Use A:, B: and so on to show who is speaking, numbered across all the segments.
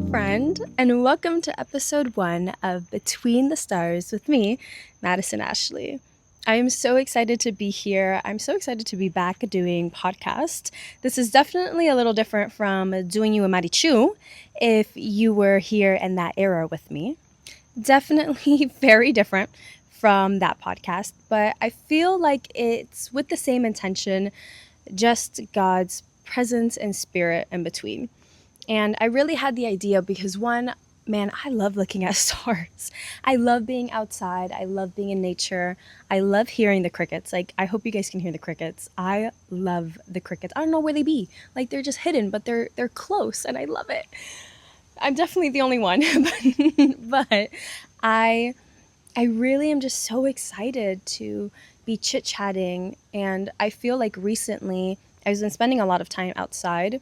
A: friend, and welcome to episode 1 of Between the Stars with me, Madison Ashley. I am so excited to be here. I'm so excited to be back doing podcast. This is definitely a little different from doing you a marichu if you were here in that era with me. Definitely very different from that podcast, but I feel like it's with the same intention, just God's presence and spirit in between. And I really had the idea because one, man, I love looking at stars. I love being outside. I love being in nature. I love hearing the crickets. Like, I hope you guys can hear the crickets. I love the crickets. I don't know where they be. Like, they're just hidden, but they're close and I love it. I'm definitely the only one, but I I really am just so excited to be chit-chatting, and I feel like recently I've been spending a lot of time outside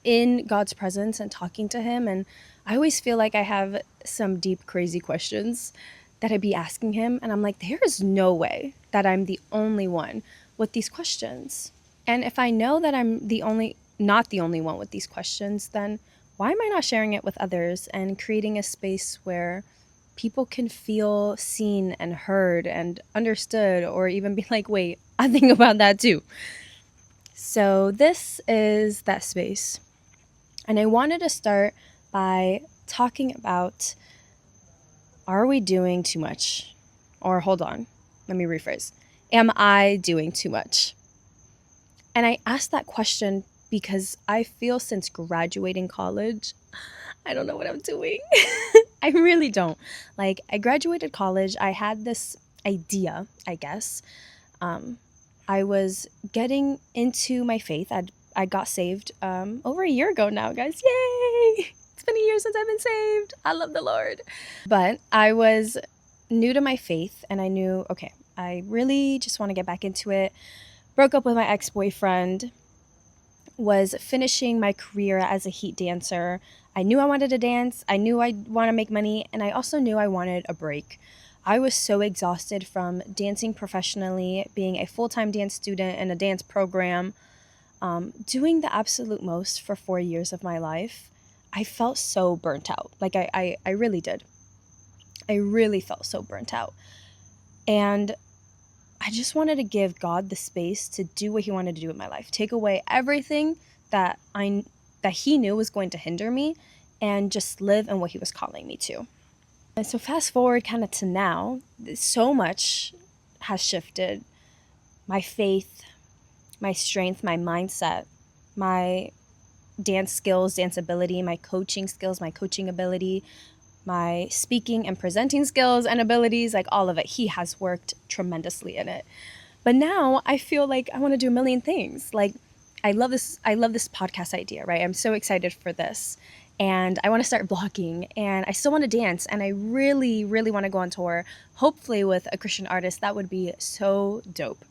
A: in God's presence and talking to Him. And I always feel like I have some deep, crazy questions that I'd be asking Him. And I'm like, there is no way that I'm the only one with these questions. And if I know that I'm not the only one with these questions, then why am I not sharing it with others and creating a space where people can feel seen and heard and understood, or even be like, wait, I think about that too. So, this is that space. And I wanted to start by talking about, are we doing too much? Or hold on, let me rephrase. Am I doing too much? And I asked that question because I feel since graduating college, I don't know what I'm doing. I really don't. Like, I graduated college, I had this idea, I guess. Um, I was getting into my faith. I got saved over a year ago now, guys. Yay! It's been a year since I've been saved. I love the Lord. But I was new to my faith, and I knew, okay, I really just want to get back into it. Broke up with my ex-boyfriend, was finishing my career as a heat dancer. I knew I wanted to dance. I knew I want to make money, and I also knew I wanted a break. I was so exhausted from dancing professionally, being a full-time dance student in a dance program, doing the absolute most for 4 years of my life. I felt so burnt out. Like I really did. I really felt so burnt out. And I just wanted to give God the space to do what He wanted to do in my life. Take away everything that He knew was going to hinder me, and just live in what He was calling me to. And so fast forward kind of to now, so much has shifted. My faith, my strength, my mindset, my dance skills, dance ability, my coaching skills, my coaching ability, my speaking and presenting skills and abilities, like all of it. He has worked tremendously in it. But now I feel like I want to do a million things. Like, I love this podcast idea, right? I'm so excited for this. And I want to start vlogging, and I still want to dance, and I really, really want to go on tour, hopefully with a Christian artist. That would be so dope.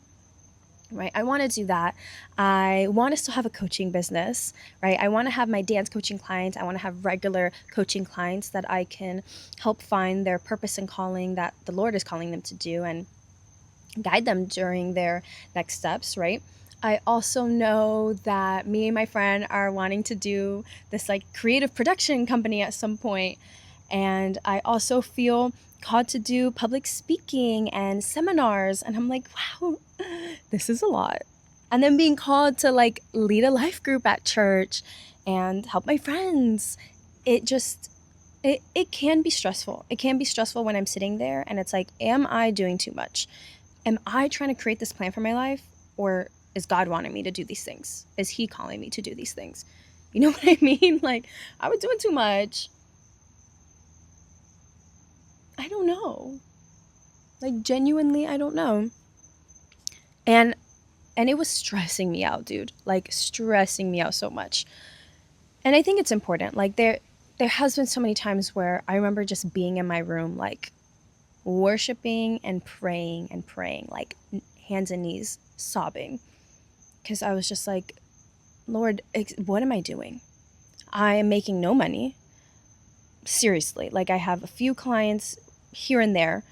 A: Right? I want to do that. I want to still have a coaching business, right? I want to have my dance coaching clients. I want to have regular coaching clients that I can help find their purpose and calling that the Lord is calling them to do, and guide them during their next steps, right? I also know that me and my friend are wanting to do this like creative production company at some point. And I also feel called to do public speaking and seminars. And I'm like, wow, this is a lot. And then being called to like lead a life group at church and help my friends. It just, it can be stressful. It can be stressful when I'm sitting there and it's like, am I doing too much? Am I trying to create this plan for my life, or is God wanting me to do these things? Is He calling me to do these things? You know what I mean? Like, I was doing too much. I don't know. Like, genuinely, I don't know. And it was stressing me out, dude. Like, stressing me out so much. And I think it's important. Like, there has been so many times where I remember just being in my room, like worshiping and praying, like hands and knees, sobbing, because I was just like, Lord, what am I doing? I am making no money. Seriously, like, I have a few clients here and there.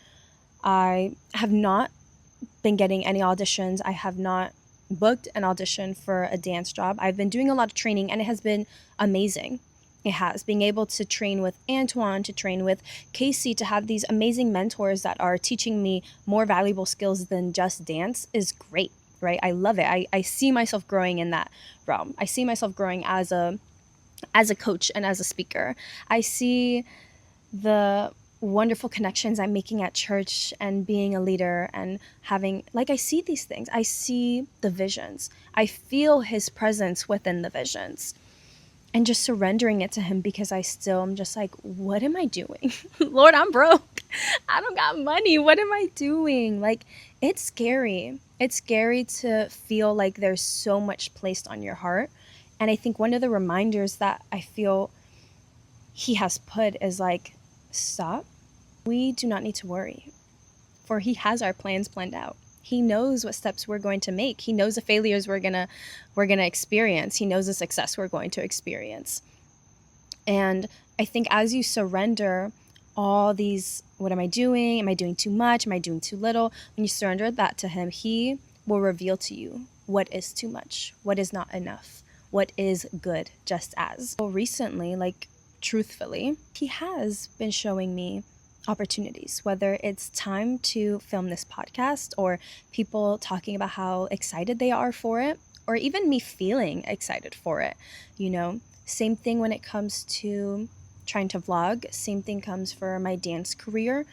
A: I have not been getting any auditions. I have not booked an audition for a dance job. I've been doing a lot of training, and it has been amazing. It has. Being able to train with Antoine, to train with Casey, to have these amazing mentors that are teaching me more valuable skills than just dance is great, right? I love it. I see myself growing in that realm. I see myself growing as a coach and as a speaker. I see the wonderful connections I'm making at church and being a leader and having, like, I see these things. I see the visions. I feel his presence within the visions and just surrendering it to him, because I still am just like, what am I doing? Lord, I'm broke. I don't got money. What am I doing? Like, it's scary. It's scary to feel like there's so much placed on your heart. And I think one of the reminders that I feel he has put is like, stop. We do not need to worry, for he has our plans planned out. He knows what steps we're going to make. He knows the failures we're gonna experience. He knows the success we're going to experience. And I think as you surrender all these, what am I doing? Am I doing too much? Am I doing too little? When you surrender that to him, he will reveal to you what is too much, what is not enough, what is good, just as. So recently, like, truthfully, he has been showing me opportunities, whether it's time to film this podcast or people talking about how excited they are for it, or even me feeling excited for it. Same thing when it comes to trying to vlog. Same thing comes for my dance career.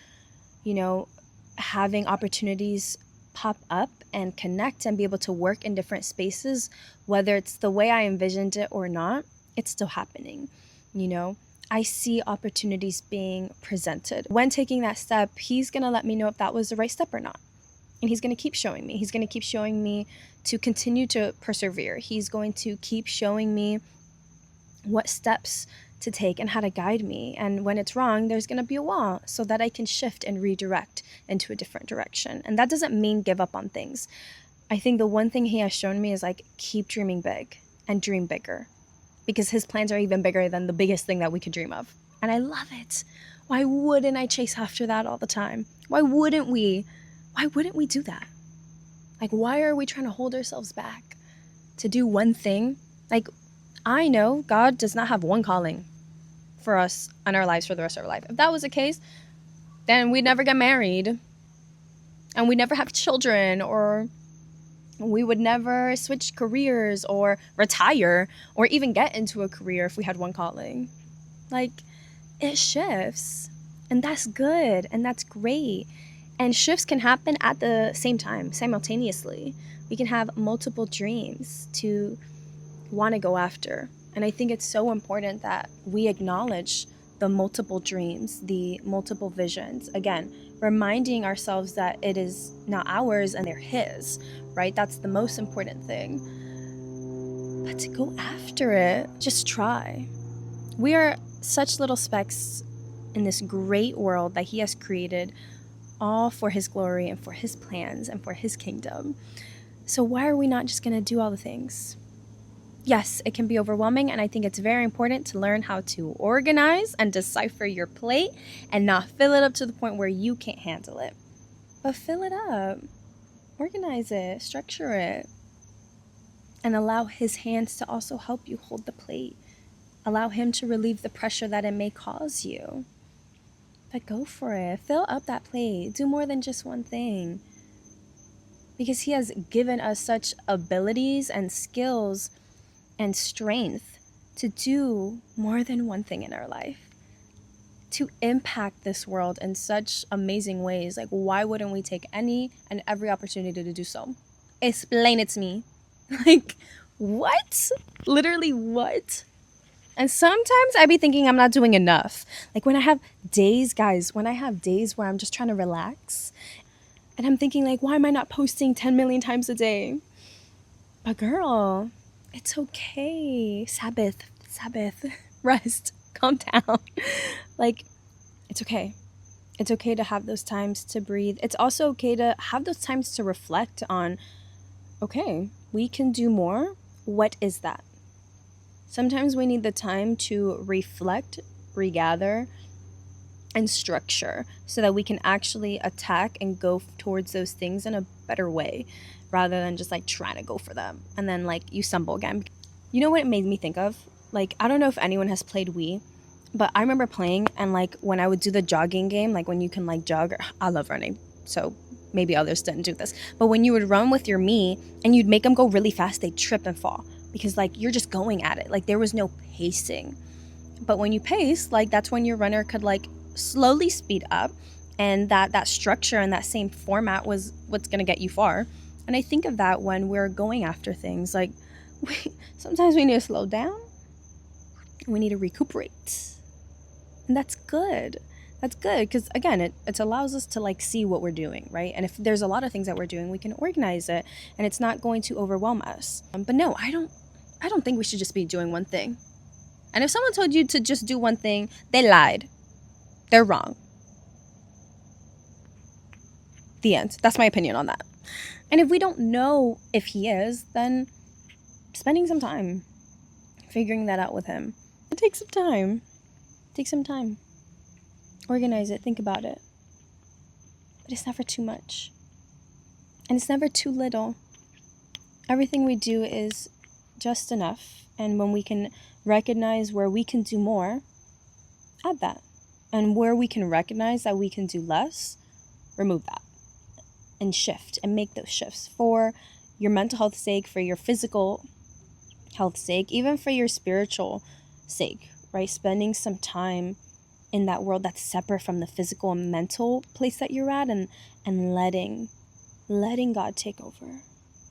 A: Having opportunities pop up and connect and be able to work in different spaces, whether it's the way I envisioned it or not, it's still happening. I see opportunities being presented. When taking that step, he's going to let me know if that was the right step or not. And he's going to keep showing me. He's going to keep showing me to continue to persevere. He's going to keep showing me what steps to take and how to guide me. And when it's wrong, there's going to be a wall so that I can shift and redirect into a different direction. And that doesn't mean give up on things. I think the one thing he has shown me is like, keep dreaming big and dream bigger, because his plans are even bigger than the biggest thing that we could dream of. And I love it. Why wouldn't I chase after that all the time? Why wouldn't we? Why wouldn't we do that? Like, why are we trying to hold ourselves back to do one thing? Like, I know God does not have one calling for us in our lives for the rest of our life. If that was the case, then we'd never get married and we'd never have children, or we would never switch careers or retire or even get into a career if we had one calling. Like, it shifts, and that's good and that's great. And shifts can happen at the same time, simultaneously. We can have multiple dreams to want to go after. And I think it's so important that we acknowledge the multiple dreams, the multiple visions. Again, reminding ourselves that it is not ours and they're his, right? That's the most important thing. But to go after it, just try. We are such little specks in this great world that he has created, all for his glory and for his plans and for his kingdom. So why are we not just going to do all the things? Yes, it can be overwhelming, and I think it's very important to learn how to organize and decipher your plate and not fill it up to the point where you can't handle it. But fill it up, organize it, structure it, and allow his hands to also help you hold the plate. Allow him to relieve the pressure that it may cause you. But go for it. Fill up that plate. Do more than just one thing. Because he has given us such abilities and skills and strength to do more than one thing in our life, to impact this world in such amazing ways. Like, why wouldn't we take any and every opportunity to do so? Explain it to me. Like, what? Literally, what? And sometimes I be thinking I'm not doing enough. Like, when I have days, guys, when I have days where I'm just trying to relax, and I'm thinking, like, why am I not posting 10 million times a day? But girl, it's okay. Sabbath, rest, calm down. Like, it's okay. It's okay to have those times to breathe. It's also okay to have those times to reflect on, okay, we can do more. What is that? Sometimes we need the time to reflect, regather, and structure so that we can actually attack and go towards those things in a better way, rather than just like trying to go for them and then like you stumble again. You know what it made me think of? Like, I don't know if anyone has played Wii, but I remember playing, and like when I would do the jogging game, like when you can like jog, I love running. So maybe others didn't do this. But when you would run with your Mii and you'd make them go really fast, they'd trip and fall because like you're just going at it. Like there was no pacing. But when you pace, like that's when your runner could like slowly speed up, and that structure and that same format was what's going to get you far. And I think of that when we're going after things like sometimes we need to slow down, we need to recuperate, and that's good. That's good because again it allows us to like see what we're doing, right? And if there's a lot of things that we're doing, we can organize it and it's not going to overwhelm us. But no, I don't think we should just be doing one thing. And if someone told you to just do one thing, they lied. They're wrong. The end. That's my opinion on that. And if we don't know if he is, then spending some time figuring that out with him. It takes some time. Take some time. Organize it. Think about it. But it's never too much. And it's never too little. Everything we do is just enough. And when we can recognize where we can do more, add that. And where we can recognize that we can do less, remove that. And shift and make those shifts for your mental health sake, for your physical health sake, even for your spiritual sake, right? Spending some time in that world that's separate from the physical and mental place that you're at, and letting God take over,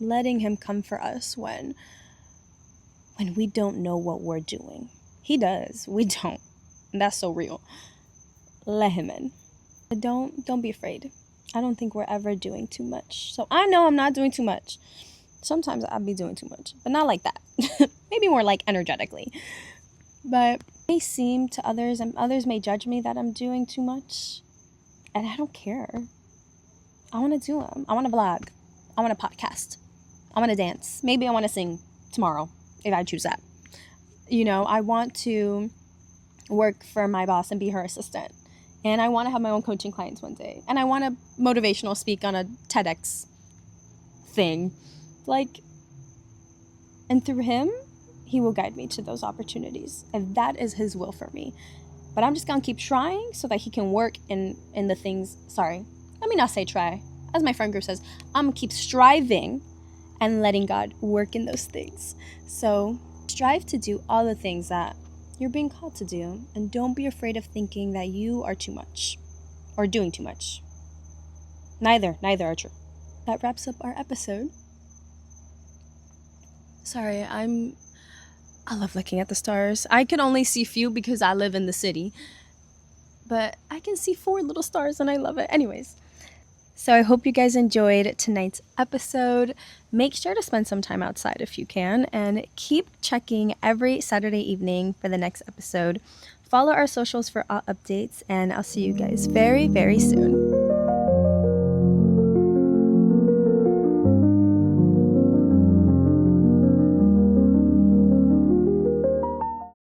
A: letting him come for us when we don't know what we're doing. He does. We don't. And that's so real. Let him in. But don't be afraid. I don't think we're ever doing too much. So I know I'm not doing too much. Sometimes I'll be doing too much, but not like that. Maybe more like energetically. But it may seem to others, and others may judge me that I'm doing too much. And I don't care. I want to do them. I want to vlog. I want to podcast. I want to dance. Maybe I want to sing tomorrow if I choose that. I want to work for my boss and be her assistant. And I want to have my own coaching clients one day. And I want to motivational speak on a TEDx thing. And through him, he will guide me to those opportunities. And that is his will for me. But I'm just going to keep trying so that he can work in the things. Sorry, let me not say try. As my friend group says, I'm going to keep striving and letting God work in those things. So strive to do all the things that you're being called to do, and don't be afraid of thinking that you are too much or doing too much. Neither are true. That wraps up our episode. Sorry, I love looking at the stars. I can only see few because I live in the city, but I can see 4 little stars and I love it. Anyways, so I hope you guys enjoyed tonight's episode. Make sure to spend some time outside if you can, and keep checking every Saturday evening for the next episode. Follow our socials for updates, and I'll see you guys very, very soon.